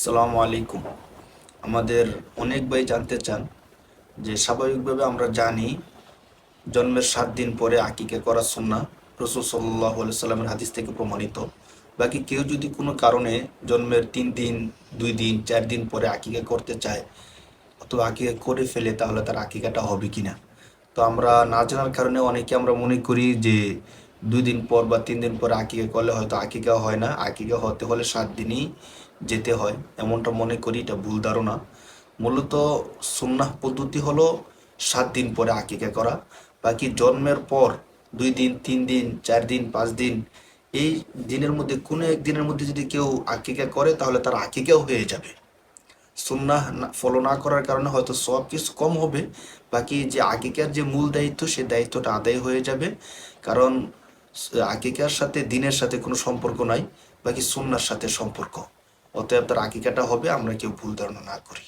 আসসালামু আলাইকুম। আমাদের অনেক ভাই জানতে চান যে স্বাভাবিকভাবে আমরা জানি জন্মের 7 দিন পরে আকিকা করা সুন্নাহ, রাসূল সাল্লাল্লাহু আলাইহি সাল্লামের হাদিস থেকে প্রমাণিত। বাকি কেউ যদি কোনো কারণে জন্মের 3 দিন, 2 দিন, 4 দিন পরে আকিকা করতে চায় অথবা আকিকা করে ফেলে, তাহলে তার আকিকাটা হবে কিনা। তো আমরা না জানার কারণে অনেকে আমরা মনে করি যে 2 দিন পর বা 3 দিন পরে আকিকা করলে হয়তো আকিকা হয় না, আকিকা হতে হলে 7 দিনই যেতে হয়, এমনটা মনে করি। এটা ভুল ধারণা। মূলত সুন্নাহ পদ্ধতি হলো 7 দিন পরে আকিকা করা। বাকি জন্মের পর 2 দিন, 3 দিন, 4 দিন, 5 দিন, এই দিনের মধ্যে কোনো একদিনের মধ্যে যদি কেউ আকিকা করে তাহলে তার আকিকাও হয়ে যাবে। সুন্নাহ ফলো না করার কারণে হয়তো সব কিছু কম হবে, বাকি যে আকিকার যে মূল দায়িত্ব সে দায়িত্বটা আদায় হয়ে যাবে। কারণ আকিকার সাথে দিনের সাথে কোনো সম্পর্ক নাই, বাকি সুন্নাহর সাথে সম্পর্ক। অতএব তার আকিকাটা হবে, আমরা কেউ ভুল ধারণা না করি।